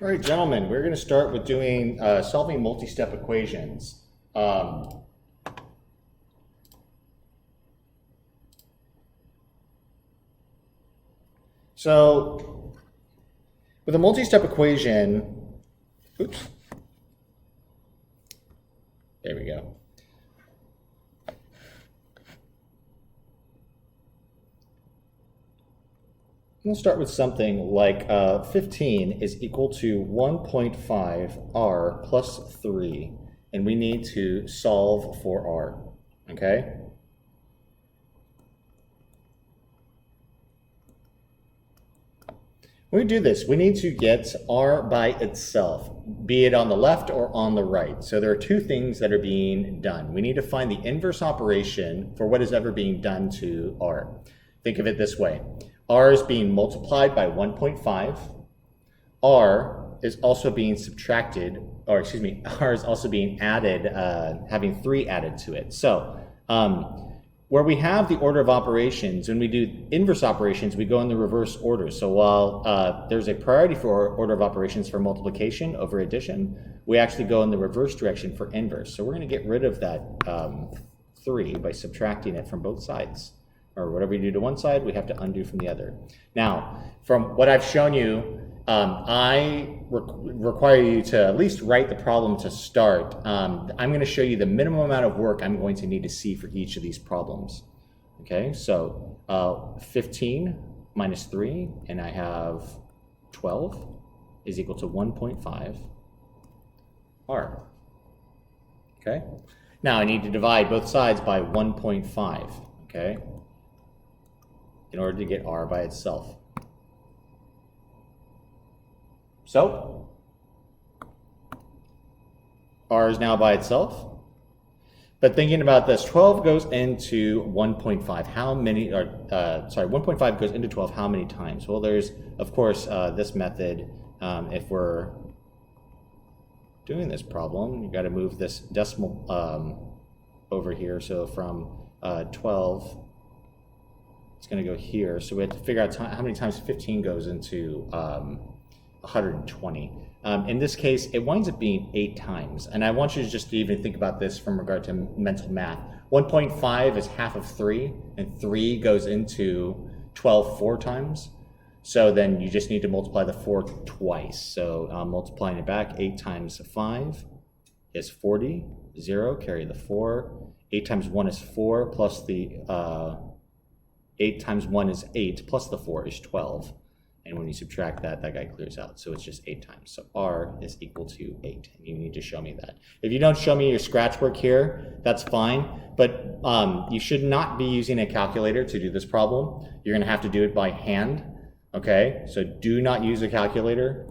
All right, gentlemen, we're going to start with doing solving multi-step equations. So with a multi-step equation, oops, there we go. We'll start with something like 15 is equal to 1.5 r plus 3, and we need to solve for r, okay? When we do this, we need to get r by itself, be it on the left or on the right. So there are two things that are being done. We need to find the inverse operation for what is ever being done to r. Think of it this way. R is being multiplied by 1.5. R is also being subtracted, or excuse me, R is also being added, having 3 added to it. So where we have the order of operations, when we do inverse operations, we go in the reverse order. So while there's a priority for order of operations for multiplication over addition, we actually go in the reverse direction for inverse. So we're going to get rid of that 3 by subtracting it from both sides. Or whatever we do to one side, we have to undo from the other. Now, from what I've shown you, I require you to at least write the problem to start. I'm going to show you the minimum amount of work I'm going to need to see for each of these problems. Okay, so 15 minus 3, and I have 12 is equal to 1.5 r. Okay, now I need to divide both sides by 1.5. Okay, in order to get r by itself. So, r is now by itself. But thinking about this, 12 goes into 1.5. How many, 1.5 goes into 12 how many times? Well, there's, of course, this method. If we're doing this problem, you got to move this decimal over here. So from 12, it's going to go here. So we have to figure out how many times 15 goes into 120. In this case, it winds up being 8 times. And I want you to just even think about this from regard to mental math. 1.5 is half of 3, and 3 goes into 12 4 times. So then you just need to multiply the 4 twice. So multiplying it back, 8 times 5 is 40. 0, carry the 4. 8 times 1 is 4, plus the 8 times 1 is 8, plus the 4 is 12. And when you subtract that, that guy clears out. So it's just 8 times. So r is equal to 8. And you need to show me that. If you don't show me your scratch work here, that's fine. But you should not be using a calculator to do this problem. You're going to have to do it by hand. Okay? So do not use a calculator.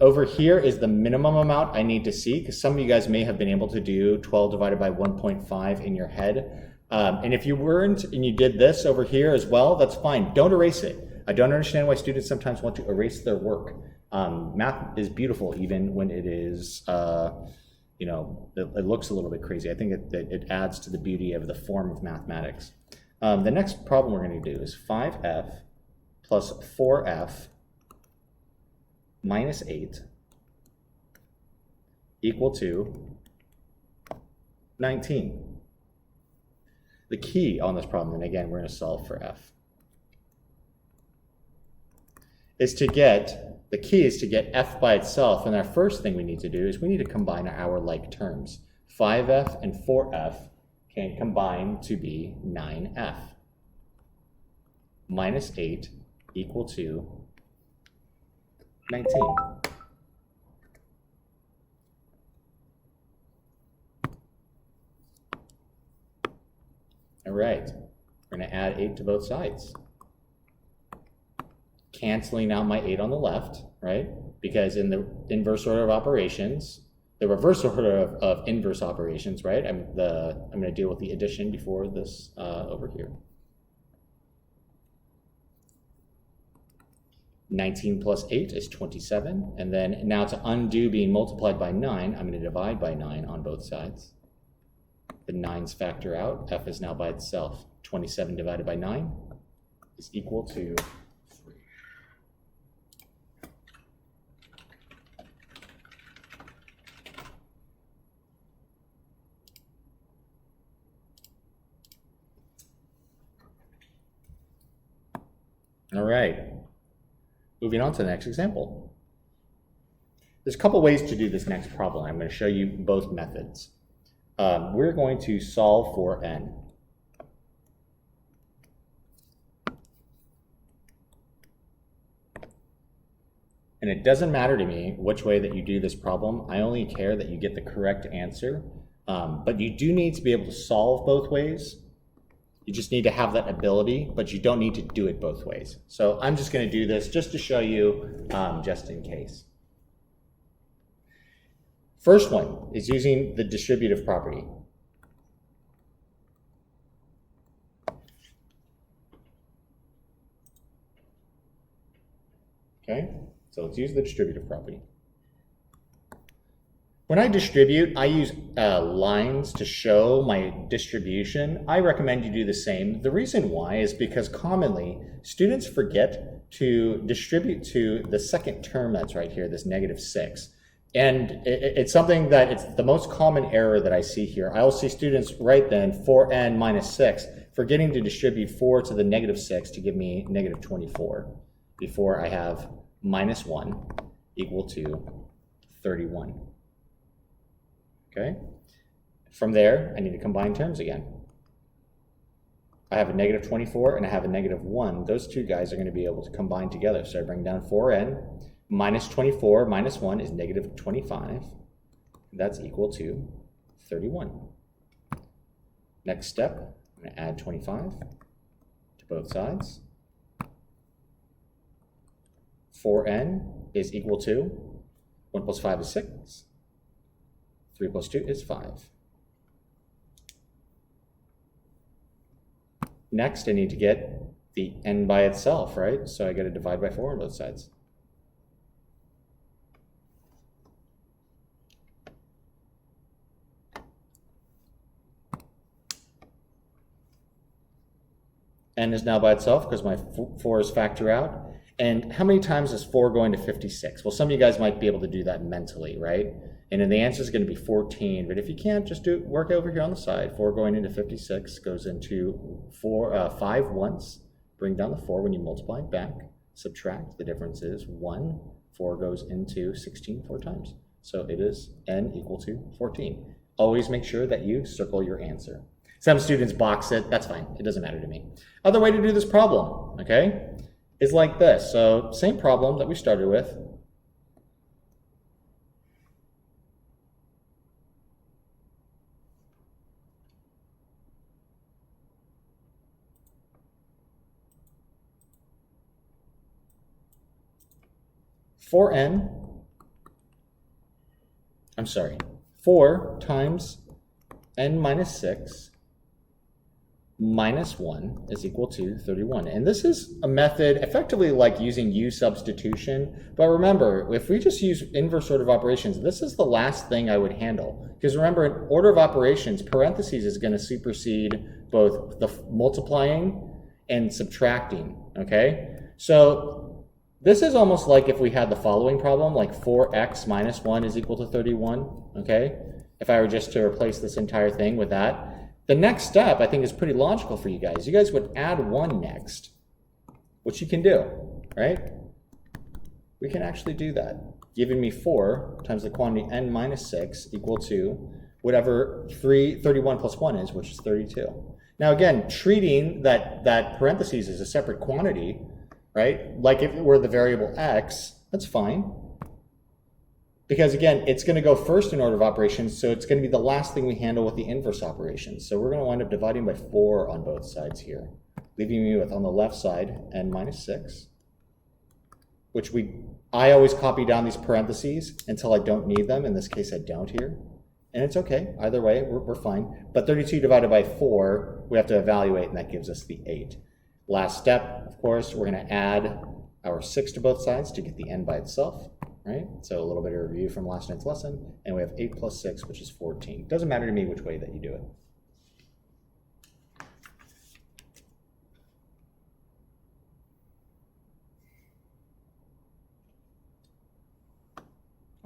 Over here is the minimum amount I need to see, because some of you guys may have been able to do 12 divided by 1.5 in your head. And if you weren't and you did this over here as well, that's fine. Don't erase it. I don't understand why students sometimes want to erase their work. Math is beautiful even when it is, it looks a little bit crazy. I think it adds to the beauty of the form of mathematics. The next problem we're going to do is 5f plus 4f minus 8 equal to 19. The key on this problem, and again, we're going to solve for f, is to get, the key is to get f by itself, and our first thing we need to do is we need to combine our like terms. 5f and 4f can combine to be 9f. Minus 8 equal to 19. All right, we're going to add 8 to both sides. Canceling out my 8 on the left, right? Because in the inverse order of operations, the reverse order of inverse operations, right? I'm going to deal with the addition before this over here. 19 plus 8 is 27, and then now to undo being multiplied by 9, I'm going to divide by 9 on both sides. The 9's factor out, f is now by itself. 27 divided by 9 is equal to 3. All right, moving on to the next example. There's a couple ways to do this next problem. I'm going to show you both methods. We're going to solve for n. And it doesn't matter to me which way that you do this problem. I only care that you get the correct answer. But you do need to be able to solve both ways. You just need to have that ability, but you don't need to do it both ways. So I'm just going to do this just to show you, just in case. First one is using the distributive property. Okay, so let's use the distributive property. When I distribute, I use lines to show my distribution. I recommend you do the same. The reason why is because commonly students forget to distribute to the second term that's right here, this -6. And it's something that it's the most common error that I see here. I will see students write then 4n minus 6, forgetting to distribute 4 to the -6 to give me -24 before I have -1 equal to 31. Okay? From there, I need to combine terms again. I have a -24 and I have a -1. Those two guys are going to be able to combine together. So I bring down 4n. Minus 24 minus 1 is -25. That's equal to 31. Next step, I'm going to add 25 to both sides. 4n is equal to 1 plus 5 is 6. 3 plus 2 is 5. Next, I need to get the n by itself, right? So I got to divide by 4 on both sides. N is now by itself because my 4 is factor out. And how many times is 4 going to 56? Well, some of you guys might be able to do that mentally, right? And then the answer is going to be 14. But if you can't, just work over here on the side. 4 going into 56 goes into 5 once. Bring down the 4 when you multiply it back. Subtract. The difference is 1. 4 goes into 16 4 times. So it is n equal to 14. Always make sure that you circle your answer. Some students box it. That's fine. It doesn't matter to me. Other way to do this problem, okay, is like this. So same problem that we started with. For n, I'm sorry, 4 times n minus 6 minus 1 is equal to 31. And this is a method effectively like using U substitution. But remember, if we just use inverse order of operations, this is the last thing I would handle. Because remember, in order of operations, parentheses is going to supersede both the multiplying and subtracting, okay? So this is almost like if we had the following problem, like 4x minus 1 is equal to 31, okay? If I were just to replace this entire thing with that. The next step, I think, is pretty logical for you guys. You guys would add 1 next, which you can do, right? We can actually do that. Giving me 4 times the quantity n minus 6 equal to whatever 31 plus 1 is, which is 32. Now again, treating that parentheses as a separate quantity, right? Like if it were the variable x, that's fine. Because again, it's going to go first in order of operations, so it's going to be the last thing we handle with the inverse operations. So we're going to wind up dividing by 4 on both sides here, leaving me with on the left side n minus 6, which I always copy down these parentheses until I don't need them. In this case, I don't here. And it's okay. Either way, we're fine. But 32 divided by 4, we have to evaluate, and that gives us the 8. Last step, of course, we're going to add our 6 to both sides to get the n by itself. Right? So a little bit of review from last night's lesson, and we have 8 plus 6, which is 14. Doesn't matter to me which way that you do it.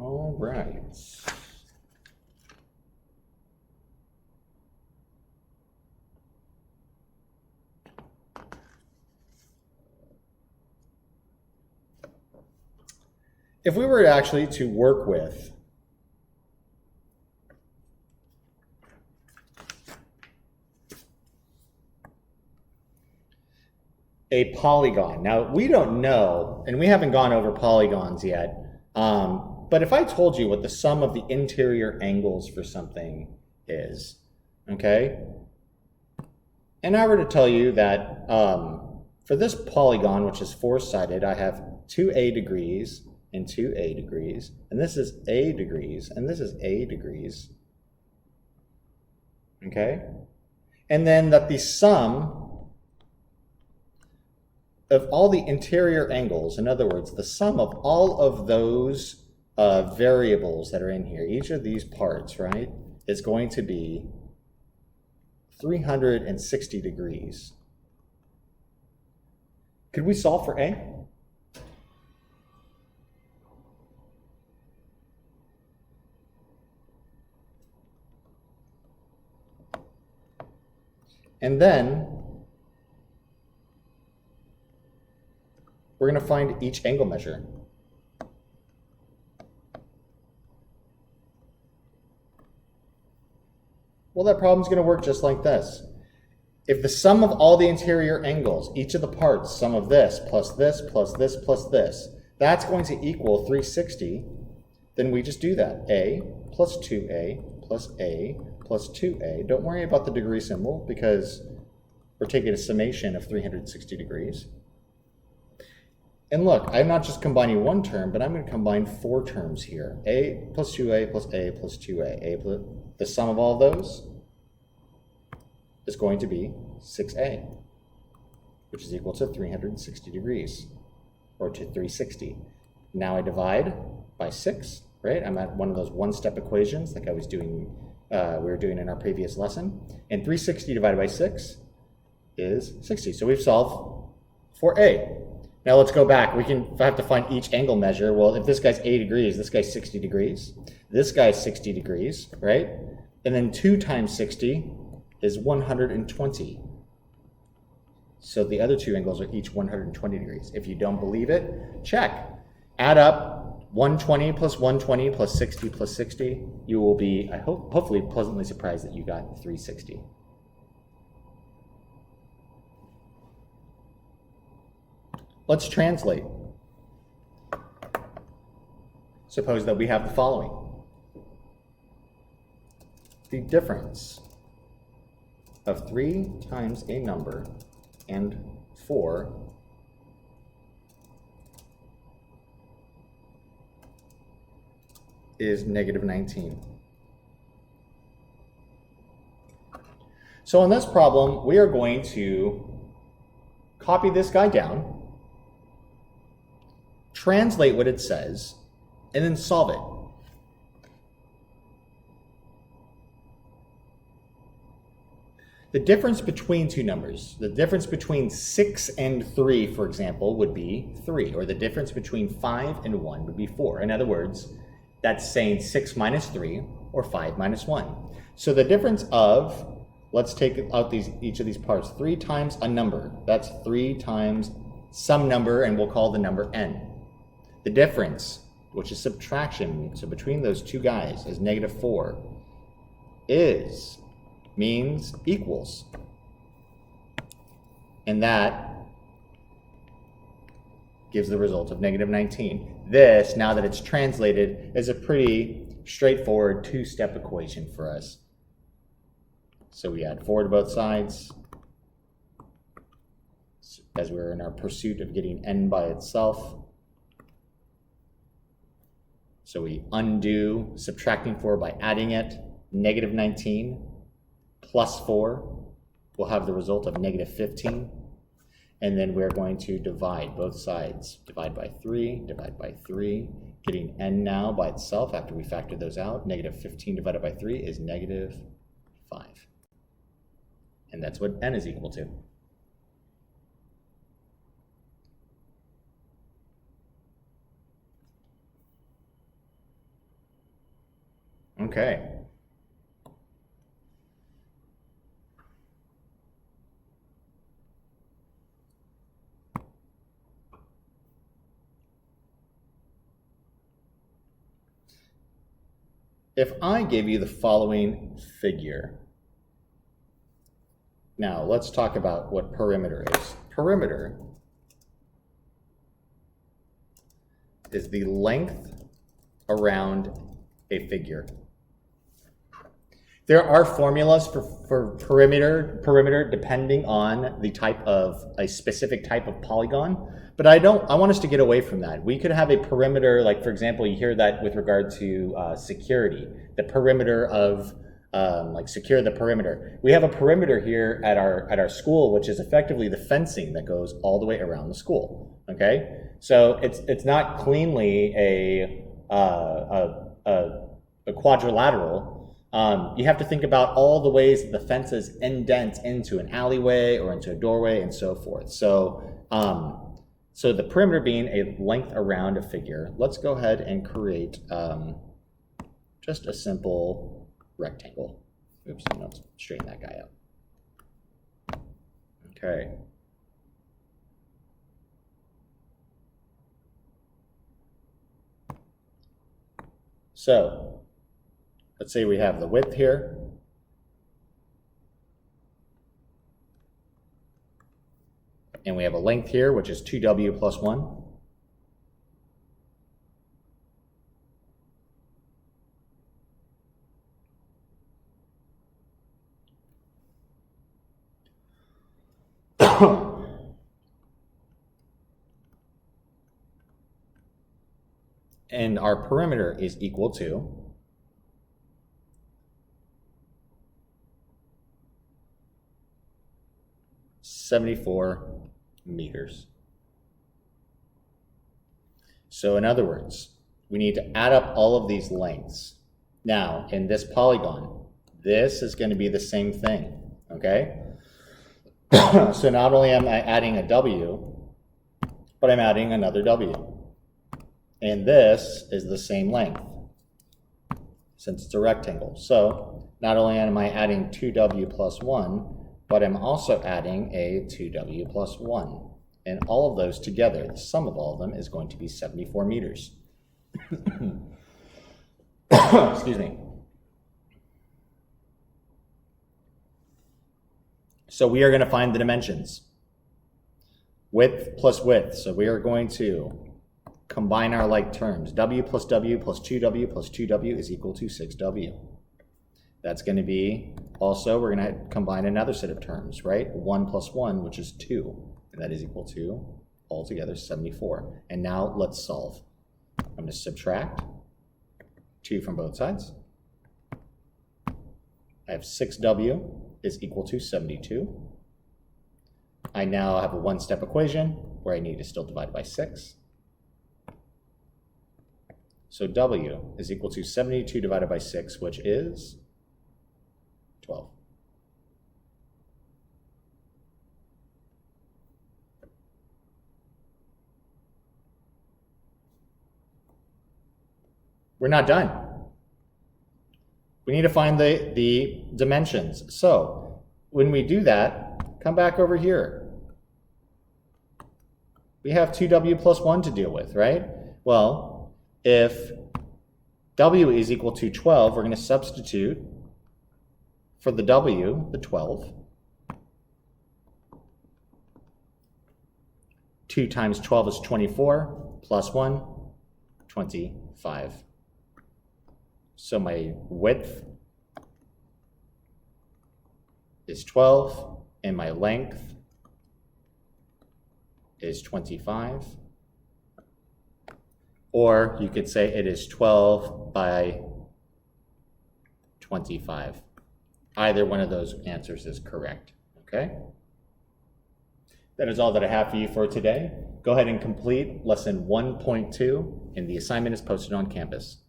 All right. If we were actually to work with a polygon. Now, we don't know, and we haven't gone over polygons yet, but if I told you what the sum of the interior angles for something is, okay? And I were to tell you that for this polygon, which is four-sided, I have 2a degrees and 2a degrees, and this is a degrees, and this is a degrees, okay? And then that the sum of all the interior angles, in other words, the sum of all of those variables that are in here, each of these parts, right, is going to be 360 degrees. Could we solve for A? And then we're going to find each angle measure. Well, that problem's going to work just like this. If the sum of all the interior angles, each of the parts, sum of this plus this plus this plus this, that's going to equal 360, then we just do that. A plus 2a plus a plus 2a. Don't worry about the degree symbol because we're taking a summation of 360 degrees. And look, I'm not just combining one term, but I'm going to combine four terms here. A plus 2a plus a plus 2a. The sum of all of those is going to be 6a, which is equal to 360 degrees, or to 360. Now I divide by 6, right? I'm at one of those one-step equations like I was doing, we were doing in our previous lesson. And 360 divided by 6 is 60. So we've solved for a. Now let's go back. We have to find each angle measure. Well, if this guy's 80 degrees, this guy's 60 degrees. This guy's 60 degrees, right? And then 2 times 60 is 120. So the other two angles are each 120 degrees. If you don't believe it, check. Add up 120 plus 120 plus 60 plus 60. You will be, I hope, hopefully pleasantly surprised that you got 360. Let's translate. Suppose that we have the following. The difference of 3 times a number and 4 is negative 19. So on this problem, we are going to copy this guy down, translate what it says, and then solve it. The difference between two numbers, the difference between 6 and 3, for example, would be 3, or the difference between 5 and 1 would be 4. In other words, that's saying 6 minus 3, or 5 minus 1. So the difference of, let's take out each of these parts, 3 times a number, that's 3 times some number, and we'll call the number n. The difference, which is subtraction, so between those two guys is negative 4, means equals. And that gives the result of negative 19. This, now that it's translated, is a pretty straightforward two-step equation for us. So we add 4 to both sides, as we're in our pursuit of getting n by itself. So we undo subtracting 4 by adding it. Negative 19 plus 4 will have the result of negative 15. And then we're going to divide both sides. Divide by 3, getting n now by itself after we factor those out. Negative 15 divided by 3 is negative 5. And that's what n is equal to. Okay. If I give you the following figure, now let's talk about what perimeter is. Perimeter is the length around a figure. There are formulas for perimeter depending on the type of, a specific type of polygon, but I want us to get away from that. We could have a perimeter, like for example, you hear that with regard to security, the perimeter of, like secure the perimeter. We have a perimeter here at our school, which is effectively the fencing that goes all the way around the school, okay? So it's not cleanly a quadrilateral. You have to think about all the ways that the fences indent into an alleyway or into a doorway and so forth. So, so the perimeter being a length around a figure, let's go ahead and create just a simple rectangle. Oops, let's straighten that guy out. Okay. So, let's say we have the width here. And we have a length here, which is 2w plus 1. And our perimeter is equal to 74 meters. So in other words, we need to add up all of these lengths. Now, in this polygon, this is going to be the same thing, okay? So not only am I adding a W, but I'm adding another W. And this is the same length, since it's a rectangle. So not only am I adding 2W plus 1, but I'm also adding a 2W plus 1. And all of those together, the sum of all of them is going to be 74 meters. Excuse me. So we are going to find the dimensions. Width plus width. So we are going to combine our like terms. W plus 2W is equal to 6W. That's going to be also, we're going to combine another set of terms, right? 1 plus 1, which is 2. And that is equal to, altogether, 74. And now let's solve. I'm going to subtract 2 from both sides. I have 6W is equal to 72. I now have a one-step equation where I need to still divide by 6. So W is equal to 72 divided by 6, which is 12. We're not done. We need to find the dimensions. So when we do that, come back over here. We have 2W plus 1 to deal with, right? Well, if W is equal to 12, we're going to substitute for the W, the 12. 2 times 12 is 24, plus 1, 25. So my width is 12, and my length is 25. Or you could say it is 12 by 25. Either one of those answers is correct, okay? That is all that I have for you for today. Go ahead and complete lesson 1.2, and the assignment is posted on campus.